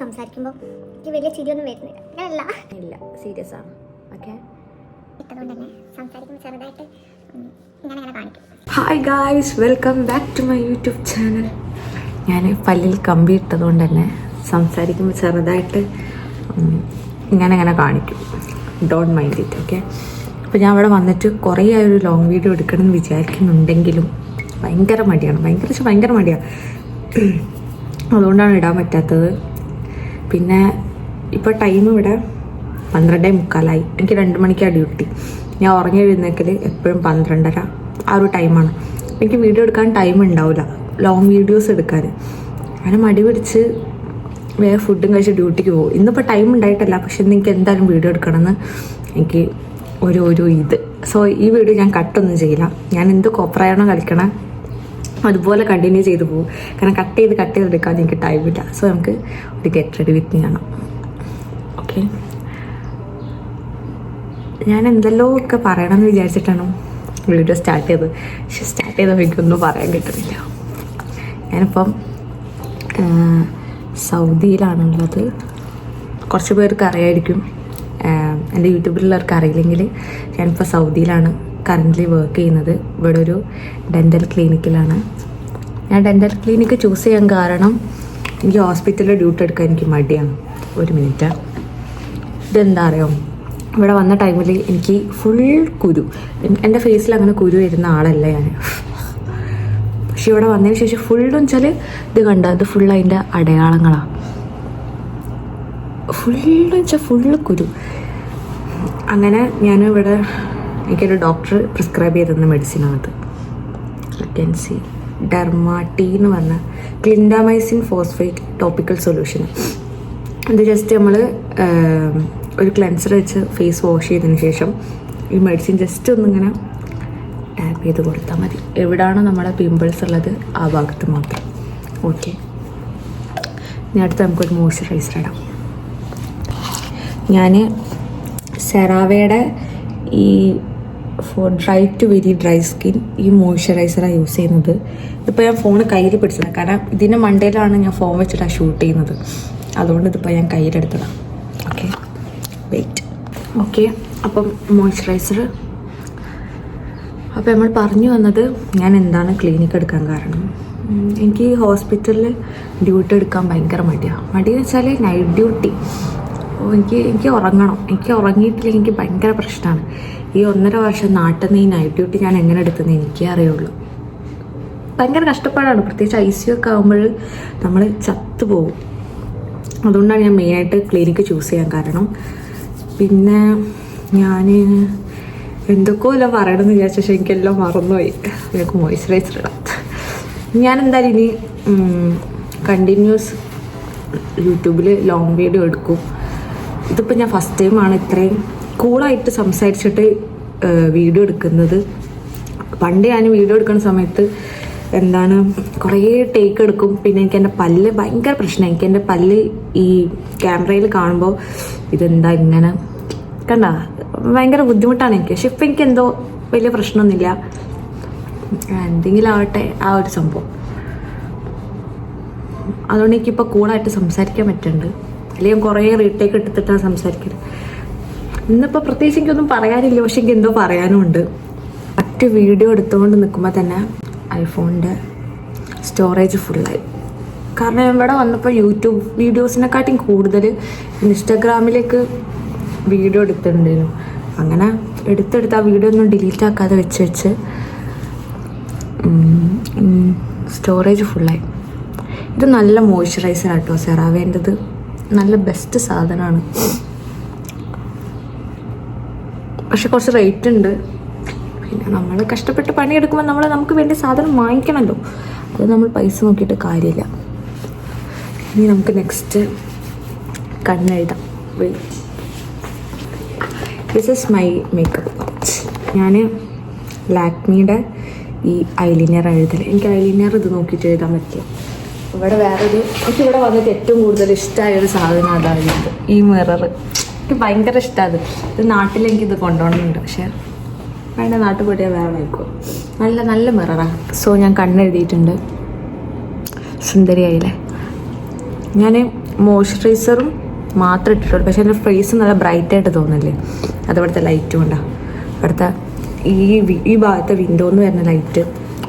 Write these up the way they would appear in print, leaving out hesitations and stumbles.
സംസാരിക്കുമ്പോൾ എനിക്ക് വലിയ ചിരിയൊന്നും വരുന്നില്ല. അല്ല ഇല്ല, സീരിയസ് ആണ്. ഓക്കെ, ഇട്ടതുകൊണ്ട് തന്നെ സംസാരിക്കുമ്പോൾ ചെറുതായിട്ട് ഇങ്ങനെ കാണിക്കും. Hi guys, welcome back to my YouTube channel. ഞാൻ പല്ലിൽ കമ്പി ഇട്ടതുകൊണ്ട് തന്നെ സംസാരിക്കുമ്പോൾ ചെറുതായിട്ട് ഇങ്ങനെ കാണിക്കും. Don't mind it. ഓക്കെ, അപ്പോൾ ഞാൻ അവിടെ വന്നിട്ട് കുറേ ഒരു ലോങ് വീഡിയോ എടുക്കണമെന്ന് വിചാരിക്കുന്നുണ്ടെങ്കിലും ഭയങ്കര മടിയാണ്. അതുകൊണ്ടാണ് ഇടാൻ പറ്റാത്തത്. പിന്നെ ഇപ്പോൾ ടൈം ഇവിടെ 12:45. എനിക്ക് 2 മണിക്കാണ് ഡ്യൂട്ടി. ഞാൻ ഉറങ്ങി എഴുന്നേക്കൽ എപ്പോഴും 12:30 ആ ഒരു ടൈമാണ്. എനിക്ക് വീഡിയോ എടുക്കാൻ ടൈം ഉണ്ടാവില്ല, ലോങ് വീഡിയോസ് എടുക്കാൻ. അങ്ങനെ മടി പിടിച്ച് വേറെ ഫുഡും കഴിച്ച് ഡ്യൂട്ടിക്ക് പോകും. ഇന്നിപ്പോൾ ടൈം ഉണ്ടായിട്ടല്ല, പക്ഷെ ഇന്ന് എനിക്ക് എന്തായാലും വീഡിയോ എടുക്കണമെന്ന് എനിക്ക് ഒരു ഇത്. സോ ഈ വീഡിയോ ഞാൻ കട്ടൊന്നും ചെയ്യില്ല. ഞാൻ എന്ത് കോപ്പറായാണോ കളിക്കണം അതുപോലെ കണ്ടിന്യൂ ചെയ്തു പോകും. കാരണം കട്ട് ചെയ്തെടുക്കാൻ എനിക്ക് ടൈമില്ല. സോ നമുക്ക് ഒരു ഗെറ്റ് റെഡി വിത്ത് മീ കാണാം. ഓക്കെ, ഞാൻ എന്തെല്ലോ ഒക്കെ പറയണമെന്ന് വിചാരിച്ചിട്ടാണ് വീഡിയോ സ്റ്റാർട്ട് ചെയ്തത്. പക്ഷെ സ്റ്റാർട്ട് ചെയ്തപ്പോൾ എനിക്കൊന്നും പറയാൻ കിട്ടുന്നില്ല. ഞാനിപ്പം സൗദിയിലാണുള്ളത്. കുറച്ച് പേർക്ക് അറിയായിരിക്കും, എൻ്റെ യൂട്യൂബിലുള്ളവർക്ക് അറിയില്ലെങ്കിൽ ഞാനിപ്പോൾ സൗദിയിലാണ് കറൻ്റ്ലി വർക്ക് ചെയ്യുന്നത്. ഇവിടെ ഒരു ഡെൻ്റൽ ക്ലിനിക്കിലാണ്. ഞാൻ ഡെൻ്റൽ ക്ലിനിക്ക് ചൂസ് ചെയ്യാൻ കാരണം എനിക്ക് ഹോസ്പിറ്റലിൽ ഡ്യൂട്ടി എടുക്കാൻ എനിക്ക് മടിയാണ്. ഒരു മിനിറ്റ്, ഇതെന്താ അറിയാം, ഇവിടെ വന്ന ടൈമിൽ എനിക്ക് ഫുൾ കുരു, എൻ്റെ ഫേസിൽ അങ്ങനെ കുരു വരുന്ന ആളല്ല ഞാൻ. പക്ഷെ ഇവിടെ വന്നതിന് ശേഷം ഫുള്ളെന്ന് വെച്ചാൽ ഇത് കണ്ട, ഇത് ഫുൾ അതിൻ്റെ അടയാളങ്ങളാണ്. ഫുള്ള് കുരു. അങ്ങനെ ഞാനിവിടെ എനിക്കൊരു ഡോക്ടർ പ്രിസ്ക്രൈബ് ചെയ്തിരുന്ന മെഡിസിനാണത്. യു ക്യാൻ സി ഡെർമാട്ടി എന്ന് പറഞ്ഞ ക്ലിൻഡാമൈസിൻ ഫോസ്ഫേറ്റ് ടോപ്പിക്കൽ സൊല്യൂഷൻ. ഇത് ജസ്റ്റ് നമ്മൾ ഒരു ക്ലെൻസർ വെച്ച് ഫേസ് വാഷ് ചെയ്തതിന് ശേഷം ഈ മെഡിസിൻ ജസ്റ്റ് ഒന്നിങ്ങനെ ടാപ്പ് ചെയ്ത് കൊടുത്താൽ മതി. എവിടെയാണോ നമ്മുടെ പിമ്പിൾസ് ഉള്ളത് ആ ഭാഗത്ത് മാത്രം. ഓക്കെ, ഇനി അടുത്ത് നമുക്കൊരു മോയ്സ്ചറൈസർ ഇടാം. ഞാൻ സെറാവയുടെ ഈ for dry to very dry skin ഈ മോയ്സ്ചറൈസറാണ് യൂസ് ചെയ്യുന്നത്. ഇതിപ്പോൾ ഞാൻ ഫോൺ കയ്യിൽ പിടിച്ചതാണ്, കാരണം ഇതിൻ്റെ മണ്ടയിലാണ് ഞാൻ ഫോൺ വെച്ചിട്ടാണ് ഷൂട്ട് ചെയ്യുന്നത്. അതുകൊണ്ട് ഇതിപ്പോൾ ഞാൻ കയ്യിലെടുത്തതാണ്. Okay, wait. ഓക്കെ, അപ്പം മോയ്സ്ചറൈസർ. അപ്പോൾ നമ്മൾ പറഞ്ഞു വന്നത് ഞാൻ എന്താണ് ക്ലിനിക്ക് എടുക്കാൻ കാരണം. എനിക്ക് ഹോസ്പിറ്റലിൽ ഡ്യൂട്ടി എടുക്കാൻ ഭയങ്കര മടിയെന്ന് വെച്ചാൽ നൈറ്റ് ഡ്യൂട്ടി. എനിക്ക് ഉറങ്ങണം. എനിക്ക് ഉറങ്ങിയിട്ടില്ലെങ്കിൽ എനിക്ക് ഭയങ്കര പ്രശ്നമാണ്. ഈ 1.5 വർഷം നാട്ടിൽ നിന്ന് ഈ നൈറ്റ് ഡ്യൂട്ടി ഞാൻ എങ്ങനെ എടുത്തെന്ന് എനിക്കേ അറിയുള്ളൂ. ഭയങ്കര കഷ്ടപ്പാടാണ്, പ്രത്യേകിച്ച് ICU ഒക്കെ ആകുമ്പോൾ നമ്മൾ ചത്തുപോകും. അതുകൊണ്ടാണ് ഞാൻ മെയിനായിട്ട് ക്ലിനിക്ക് ചൂസ് ചെയ്യാൻ കാരണം. പിന്നെ ഞാൻ എന്തൊക്കെയോ ഇല്ല പറയണമെന്ന് വിചാരിച്ച, പക്ഷേ എനിക്കെല്ലാം മറന്നുപോയി. എനിക്ക് മോയ്സ്ചറൈസർ ഇടാം. ഞാൻ എന്തായാലും ഇനി കണ്ടിന്യൂസ് യൂട്യൂബിൽ ലോങ് വീഡിയോ എടുക്കും. ഇതിപ്പോൾ ഞാൻ ഫസ്റ്റ് ടൈമാണ് ഇത്രയും കൂളായിട്ട് സംസാരിച്ചിട്ട് വീഡിയോ എടുക്കുന്നത്. പണ്ട് ഞാൻ വീഡിയോ എടുക്കുന്ന സമയത്ത് എന്താണ് കുറേ ടേക്ക് എടുക്കും. പിന്നെ എനിക്ക് എൻ്റെ പല്ല് ഭയങ്കര പ്രശ്നമാണ്. എനിക്ക് എൻ്റെ പല്ല് ഈ ക്യാമറയിൽ കാണുമ്പോൾ ഇതെന്താ ഇങ്ങനെ കണ്ട ഭയങ്കര ബുദ്ധിമുട്ടാണ് എനിക്ക്. പക്ഷെ ഇപ്പം എനിക്ക് എന്തോ വലിയ പ്രശ്നമൊന്നുമില്ല. എന്തെങ്കിലും ആവട്ടെ ആ ഒരു സംഭവം. അതുകൊണ്ട് എനിക്കിപ്പോൾ കൂളായിട്ട് സംസാരിക്കാൻ പറ്റുന്നുണ്ട്. അല്ലെങ്കിൽ കുറേ റീടേക്ക് എടുത്തിട്ടാണ് സംസാരിക്കുന്നത്. ഇന്നിപ്പോൾ പ്രത്യേകിച്ച് എനിക്കൊന്നും പറയാനില്ല, പക്ഷെ എനിക്ക് എന്തോ പറയാനുമുണ്ട്. മറ്റ് വീഡിയോ എടുത്തുകൊണ്ട് നിൽക്കുമ്പോൾ തന്നെ ഐഫോണിൻ്റെ സ്റ്റോറേജ് ഫുള്ളായി. കാരണം ഇവിടെ വന്നപ്പോൾ യൂട്യൂബ് വീഡിയോസിനെക്കാട്ടും കൂടുതൽ ഇൻസ്റ്റാഗ്രാമിലേക്ക് വീഡിയോ എടുത്തിട്ടുണ്ടായിരുന്നു. അങ്ങനെ എടുത്തെടുത്ത് ആ വീഡിയോ ഒന്നും ഡിലീറ്റ് ആക്കാതെ വെച്ച് സ്റ്റോറേജ് ഫുള്ളായി. ഇത് നല്ല മോയ്സ്ചറൈസർ ആട്ടോ, സെറാവേൻ്റെത്. നല്ല ബെസ്റ്റ് സാധനമാണ്. പക്ഷെ കുറച്ച് റേറ്റ് ഉണ്ട്. പിന്നെ നമ്മൾ കഷ്ടപ്പെട്ട് പണിയെടുക്കുമ്പോൾ നമുക്ക് വേണ്ടി സാധനം വാങ്ങിക്കണമല്ലോ. അത് നമ്മൾ പൈസ നോക്കിയിട്ട് കാര്യമില്ല. ഇനി നമുക്ക് നെക്സ്റ്റ് കണ്ണെഴുതാം. This is my makeup pouch. ഞാൻ ലാക്മിയുടെ ഈ ഐലൈനർ എഴുതൽ. എനിക്ക് ഐലൈനർ ഇത് നോക്കിയിട്ട് എഴുതാൻ പറ്റില്ല. ഇവിടെ എനിക്കിവിടെ വന്നിട്ട് ഏറ്റവും കൂടുതൽ ഇഷ്ടമായൊരു സാധനം അതായത് ഈ മിറർ. എനിക്ക് ഭയങ്കര ഇഷ്ടമാണ്. ഇത് നാട്ടിൽ എനിക്കിത് കൊണ്ടുപോകണമെന്നുണ്ട്, പക്ഷേ വേണ്ട, നാട്ടിൽ പോയിട്ട് വേറെ വായിക്കും. നല്ല മിററാണ്. സോ ഞാൻ കണ്ണെഴുതിയിട്ടുണ്ട്. സുന്ദരിയായില്ലേ. ഞാൻ മോയ്സ്ചറൈസറും മാത്രം ഇട്ടിട്ടുള്ളൂ. പക്ഷേ എൻ്റെ ഫേസ് നല്ല ബ്രൈറ്റായിട്ട് തോന്നില്ലേ, അതവിടുത്തെ ലൈറ്റ് കൊണ്ടാണ്. ഇവിടുത്തെ ഈ ഭാഗത്തെ വിൻഡോന്ന് വരുന്ന ലൈറ്റ്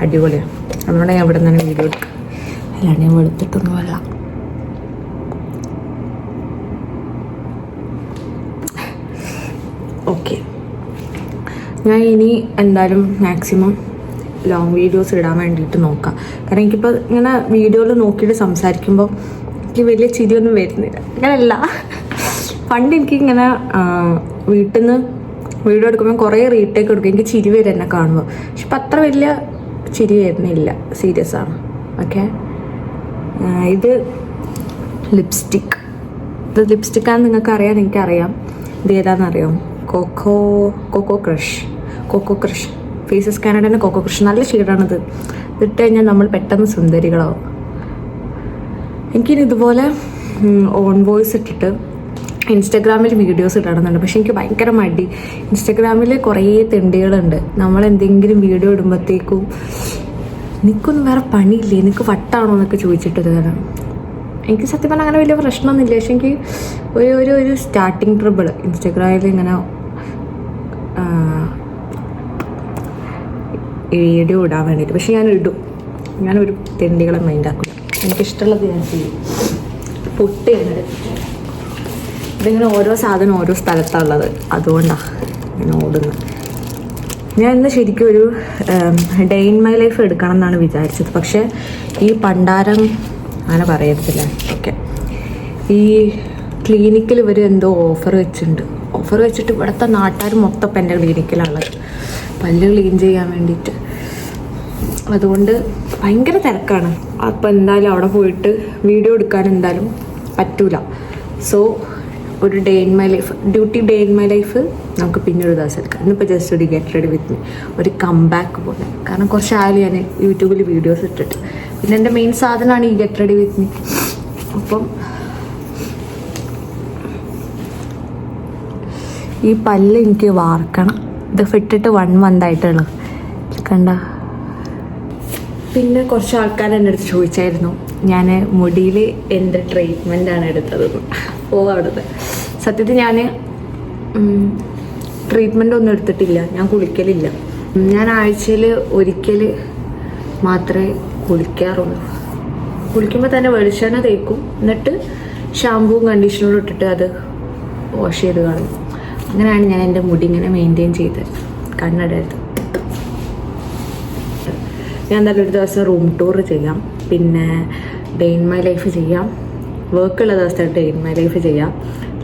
അടിപൊളിയാണ്. അതുകൊണ്ട് ഞാൻ ഇവിടെ നിന്ന് വീഡിയോ എടുക്കുക, അല്ലാണ്ട് ഞാൻ വെളുത്തിട്ടൊന്നുമല്ല. ഓക്കെ, ഞാൻ ഇനി എന്തായാലും മാക്സിമം ലോങ് വീഡിയോസ് ഇടാൻ വേണ്ടിയിട്ട് നോക്കാം. കാരണം എനിക്കിപ്പോൾ ഇങ്ങനെ വീഡിയോയിൽ നോക്കിയിട്ട് സംസാരിക്കുമ്പോൾ എനിക്ക് വലിയ ചിരിയൊന്നും വരുന്നില്ല. അങ്ങനെയല്ല, പണ്ട് എനിക്കിങ്ങനെ വീട്ടിൽ നിന്ന് വീഡിയോ എടുക്കുമ്പോൾ കുറേ റീടേക്ക് എടുക്കും, എനിക്ക് ചിരി വരും എന്നെ കാണുമ്പോൾ. പക്ഷെ ഇപ്പം അത്ര വലിയ ചിരി വരുന്നില്ല, സീരിയസ് ആണ്. ഓക്കെ, ഇത് ലിപ്സ്റ്റിക്. ഇത് ലിപ്സ്റ്റിക്കാണെന്ന് നിങ്ങൾക്ക് അറിയാം, എനിക്കറിയാം. ഇത് ഏതാണെന്നറിയാം? കോക്കോ ക്രഷ് ഫേസസ് കാനഡയുടെ കോക്കോ ക്രഷ്. നല്ല ഷെയ്ഡാണിത്. ഇതിട്ട് കഴിഞ്ഞാൽ നമ്മൾ പെട്ടെന്ന് സുന്ദരികളാവും. എനിക്കിനി ഇതുപോലെ ഓൺ വോയിസ് ഇട്ടിട്ട് ഇൻസ്റ്റാഗ്രാമിൽ വീഡിയോസ് ഇടണമെന്നുണ്ട്. പക്ഷെ എനിക്ക് ഭയങ്കര മടി. ഇൻസ്റ്റാഗ്രാമിൽ കുറേ തെണ്ടികളുണ്ട്. നമ്മൾ എന്തെങ്കിലും വീഡിയോ ഇടുമ്പോഴത്തേക്കും എനിക്കൊന്നും വേറെ പണിയില്ലേ, എനിക്ക് വട്ടാണോ എന്നൊക്കെ ചോദിച്ചിട്ട് തരാം. എനിക്ക് സത്യം പറഞ്ഞാൽ അങ്ങനെ വലിയ പ്രശ്നമൊന്നുമില്ല. പക്ഷെ എനിക്ക് ഒരു സ്റ്റാർട്ടിങ് ട്രബിൾ ഇൻസ്റ്റാഗ്രാമിൽ ഇങ്ങനെ വീഡിയോ ഇടാൻ വേണ്ടിയിട്ട്. പക്ഷെ ഞാനൊരു തെണ്ടികളെ മൈൻഡാക്കില്ല. എനിക്കിഷ്ടമുള്ളത് ഞാൻ ചെയ്യും. പൊട്ടിയാണ് ഇതിങ്ങനെ ഓരോ സാധനം ഓരോ സ്ഥലത്താണുള്ളത്, അതുകൊണ്ടാണ് ഞാൻ ഓടുന്നത്. ഞാൻ ഇന്ന് ശരിക്കും ഒരു ഡേ ഇൻ മൈ ലൈഫ് എടുക്കണം എന്നാണ് വിചാരിച്ചത്. പക്ഷേ ഈ പണ്ടാരം അങ്ങനെ പറയത്തില്ല. ഓക്കെ, ഈ ക്ലിനിക്കിൽ ഇവർ എന്തോ ഓഫർ വെച്ചിട്ട് ഇവിടുത്തെ നാട്ടുകാർ മൊത്തം ഇപ്പം എൻ്റെ ക്ലിനിക്കിലുള്ളത് പല്ല് ക്ലീൻ ചെയ്യാൻ വേണ്ടിയിട്ട്. അതുകൊണ്ട് ഭയങ്കര തിരക്കാണ്. അപ്പോൾ എന്തായാലും അവിടെ പോയിട്ട് വീഡിയോ എടുക്കാൻ എന്തായാലും പറ്റൂല. സോ ഒരു day in my life, day in my life നമുക്ക് പിന്നെ ഒരു ദിവസം എടുക്കാം. ഇന്നിപ്പോൾ ജസ്റ്റ് ഒരു ഗെറ്റ് റെഡി വിത്ത് മീ, ഒരു കംബാക്ക് പോലെ. കാരണം കുറച്ചായാലും ഞാൻ യൂട്യൂബിൽ വീഡിയോസ് ഇട്ടിട്ട്, പിന്നെ എൻ്റെ മെയിൻ സാധനമാണ് ഈ ഗെറ്റ് റെഡി വിത്ത് മീ. അപ്പം ഈ പല്ല് എനിക്ക് വാർക്കണം. ഇത് ഫിട്ടിട്ട് 1 month ആയിട്ടുള്ളൂ, കണ്ട. പിന്നെ കുറച്ച് ആൾക്കാർ എൻ്റെ അടുത്ത് ചോദിച്ചായിരുന്നു ഞാൻ മുടിയിൽ എന്ത് ട്രീറ്റ്മെൻറ്റാണ് എടുത്തതെന്ന്. അവിടുത്തെ സത്യത്തിൽ ഞാൻ ട്രീറ്റ്മെൻ്റ് ഒന്നും എടുത്തിട്ടില്ല. ഞാൻ കുളിക്കലില്ല. ഞാൻ ആഴ്ചയിൽ ഒരിക്കൽ മാത്രമേ കുളിക്കാറുള്ളൂ. കുളിക്കുമ്പോൾ തന്നെ വെളിച്ചെണ്ണ തേക്കും, എന്നിട്ട് ഷാമ്പൂവും കണ്ടീഷണറും ഇട്ടിട്ട് അത് വാഷ് ചെയ്ത് കളയും. അങ്ങനെയാണ് ഞാൻ എൻ്റെ മുടി ഇങ്ങനെ മെയിൻറ്റെയിൻ ചെയ്ത് കണ്ണടയത്. ഞാൻ എന്തായാലും ഒരു ദിവസം റൂം ടൂർ ചെയ്യാം, പിന്നെ ഡേ ഇൻ മൈ ലൈഫ് ചെയ്യാം. വർക്കുള്ള ദിവസത്തെ ഡേ ഇൻ മൈ ലൈഫ് ചെയ്യാം,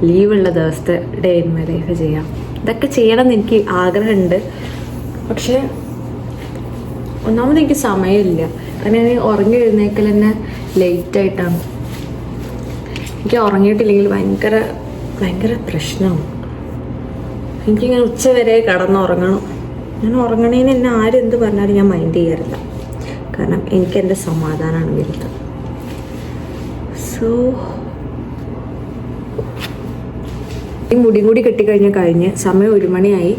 ലീവുള്ള ദിവസത്തെ ഡേ ഇൻ മൈ ലൈഫ് ചെയ്യാം. ഇതൊക്കെ ചെയ്യണം എന്ന് എനിക്ക് ആഗ്രഹമുണ്ട്. പക്ഷേ ഒന്നാമത് എനിക്ക് സമയമില്ല. കാരണം ഞാൻ ഉറങ്ങി എഴുന്നേക്കൽ തന്നെ ലേറ്റായിട്ടാണ്. എനിക്ക് ഉറങ്ങിയിട്ടില്ലെങ്കിൽ ഭയങ്കര പ്രശ്നമാണ്. എനിക്കിങ്ങനെ ഉച്ച വരെ കിടന്നുറങ്ങണം. ഞാൻ ഉറങ്ങണേന്ന് എന്നെ ആരെന്ത് പറഞ്ഞാലും ഞാൻ മൈൻഡ് ചെയ്യാറില്ല. കാരണം എനിക്ക് എൻ്റെ സമാധാനമാണ് വലുത്. സോ ഈ മുടി കൂടി കെട്ടിക്കഴിഞ്ഞ് സമയം 1 മണിയായി.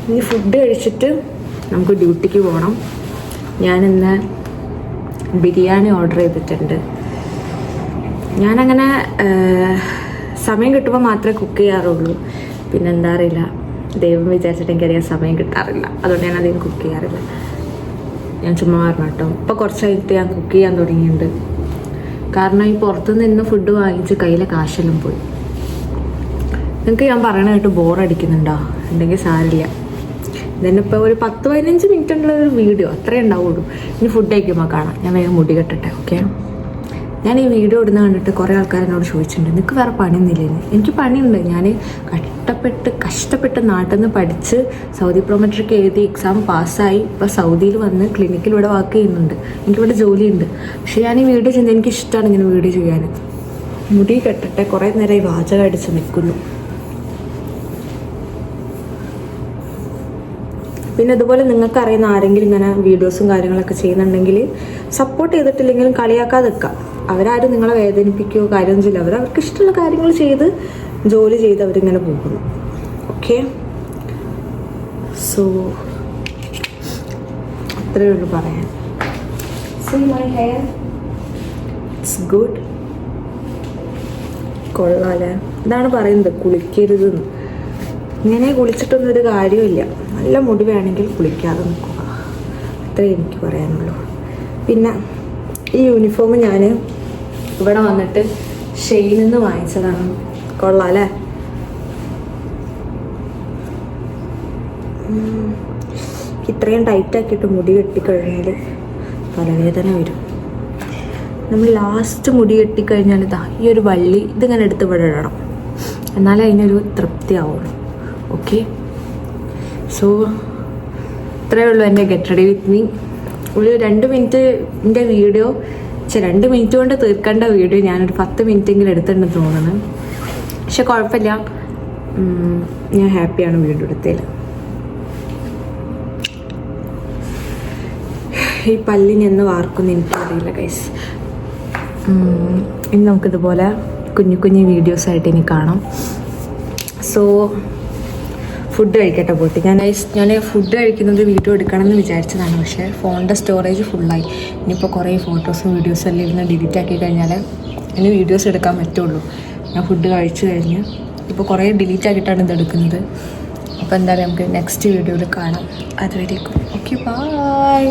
ഇനി ഫുഡ് കഴിച്ചിട്ട് നമുക്ക് ഡ്യൂട്ടിക്ക് പോകണം. ഞാനിന്ന് ബിരിയാണി ഓർഡർ ചെയ്തിട്ടുണ്ട്. ഞാനങ്ങനെ സമയം കിട്ടുമ്പോൾ മാത്രമേ കുക്ക് ചെയ്യാറുള്ളൂ. പിന്നെ എന്താ അറിയില്ല, ദൈവം വിചാരിച്ചിട്ട് എനിക്കറിയാൻ സമയം കിട്ടാറില്ല. അതുകൊണ്ട് ഞാൻ അധികം കുക്ക് ചെയ്യാറില്ല. ഞാൻ ചുമ്മാ പറഞ്ഞു കേട്ടോ. ഇപ്പോൾ കുറച്ചായിട്ട് ഞാൻ കുക്ക് ചെയ്യാൻ തുടങ്ങിയിട്ടുണ്ട്. കാരണം ഈ പുറത്തുനിന്ന് ഫുഡ് വാങ്ങിച്ച് കയ്യിലെ കാശെല്ലാം പോയി. നിങ്ങൾക്ക് ഞാൻ പറയണ കേട്ട് ബോറടിക്കുന്നുണ്ടോ? ഉണ്ടെങ്കിൽ സാരില്ല. ഇതന്നെ ഇപ്പോൾ ഒരു 10-15 മിനിറ്റ് ഉള്ള ഒരു വീഡിയോ അത്രേ ഉണ്ടാവുള്ളൂ. ഇനി ഫുഡ് കഴിക്കുമ്പോൾ കാണാം. ഞാൻ വേഗം മുടി കെട്ടട്ടെ. ഓക്കെ, ഞാൻ ഈ വീഡിയോ ഇടുന്ന കണ്ടിട്ട് കുറേ ആൾക്കാർ എന്നോട് ചോദിച്ചിട്ടുണ്ട് നിനക്ക് വേറെ പണിയൊന്നുമില്ലെന്ന്. എനിക്ക് പണിയുണ്ട്. ഞാൻ കഷ്ടപ്പെട്ട് നാട്ടിൽ നിന്ന് പഠിച്ച് സൗദി പ്രൊമട്രിക്ക് എഴുതി എക്സാം പാസ്സായി ഇപ്പോൾ സൗദിയിൽ വന്ന് ക്ലിനിക്കിൽ ഇവിടെ വർക്ക് ചെയ്യുന്നുണ്ട്. എനിക്കിവിടെ ജോലിയുണ്ട്. പക്ഷേ ഞാൻ ഈ വീഡിയോ ചെയ്യുന്നത് എനിക്കിഷ്ടമാണ് ഇങ്ങനെ വീഡിയോ ചെയ്യാൻ. മുടി കെട്ടട്ടെ. കുറേ നേരമായി വാചകം അടിച്ച് നിൽക്കുന്നു. പിന്നെ ഇതുപോലെ നിങ്ങൾക്ക് അറിയുന്ന ആരെങ്കിലും ഇങ്ങനെ വീഡിയോസും കാര്യങ്ങളൊക്കെ ചെയ്യുന്നുണ്ടെങ്കിൽ സപ്പോർട്ട് ചെയ്തിട്ടില്ലെങ്കിലും കളിയാക്കാതെ നിൽക്കാം. അവരാരും നിങ്ങളെ വേദനിപ്പിക്കുകയോ കാര്യമൊന്നും ചെയ്യില്ല. അവർക്ക് ഇഷ്ടമുള്ള കാര്യങ്ങൾ ചെയ്ത് ജോലി ചെയ്ത് അവരിങ്ങനെ പോകുന്നു. ഓക്കെ, സോ അത്രയേ ഉള്ളൂ പറയാൻ. See my hair? It's good. കൊള്ളാല്ലേ, ഇതാണ് പറയുന്നത് കുളിക്കരുതെന്ന്. ഇങ്ങനെ കുളിച്ചിട്ടൊന്നൊരു കാര്യമില്ല. നല്ല മുടി വേണമെങ്കിൽ കുളിക്കാതെ നിൽക്കുക, അത്രേ എനിക്ക് പറയാനുള്ളൂ. പിന്നെ ഈ യൂണിഫോം ഞാൻ ഇവിടെ വന്നിട്ട് ഷെയിൽ നിന്ന് വാങ്ങിച്ചതാണ്. കൊള്ളാല്ലേ, ഇത്രയും ടൈറ്റാക്കിയിട്ട് മുടി കെട്ടിക്കഴിഞ്ഞാൽ തലവേദന വരും. നമ്മൾ ലാസ്റ്റ് മുടി കെട്ടിക്കഴിഞ്ഞാൽ ഇതാ ഈ ഒരു വള്ളി ഇതിങ്ങനെ എടുത്ത് ഇവിടെ ഇടണം, എന്നാലേ അതിനൊരു തൃപ്തി ആവുള്ളൂ. ഓക്കെ, സോ ഇത്രയേ ഉള്ളൂ എൻ്റെ ഗെറ്റ് റെഡി വിത്ത് മീ. ഒരു 2 മിനിറ്റിൻ്റെ വീഡിയോ, 2 മിനിറ്റ് കൊണ്ട് തീർക്കേണ്ട വീഡിയോ ഞാനൊരു 10 മിനിറ്റെങ്കിലും എടുത്തിട്ടുണ്ടെന്ന് തോന്നുന്നു. പക്ഷെ കുഴപ്പമില്ല, ഞാൻ ഹാപ്പിയാണ് വീഡിയോ എടുത്തതിൽ. ഈ പല്ലിന് എന്ന് വാർക്കുന്നു എനിക്കറിയില്ല ഗൈസ്. ഇനി നമുക്കിതുപോലെ കുഞ്ഞു കുഞ്ഞു വീഡിയോസായിട്ട് ഇനി കാണാം. സോ ഫുഡ് കഴിക്കട്ടെ പോയിട്ട്. ഞാൻ ഫുഡ് കഴിക്കുന്നത് വീഡിയോ എടുക്കണമെന്ന് വിചാരിച്ചതാണ്, പക്ഷേ ഫോണിൻ്റെ സ്റ്റോറേജ് ഫുള്ളായി. ഇനിയിപ്പോൾ കുറേ ഫോട്ടോസും വീഡിയോസും എല്ലാം ഇരുന്ന് ഡിലീറ്റ് ആക്കി കഴിഞ്ഞാൽ ഇനി വീഡിയോസ് എടുക്കാൻ പറ്റുള്ളൂ. ഞാൻ ഫുഡ് കഴിച്ചു കഴിഞ്ഞ് ഇപ്പോൾ കുറേ ഡിലീറ്റ് ആക്കിയിട്ടാണ് ഇത് എടുക്കുന്നത്. അപ്പോൾ എന്തായാലും നമുക്ക് നെക്സ്റ്റ് വീഡിയോയിൽ കാണാം. അതുവരേക്കും ഓക്കെ, ബൈ.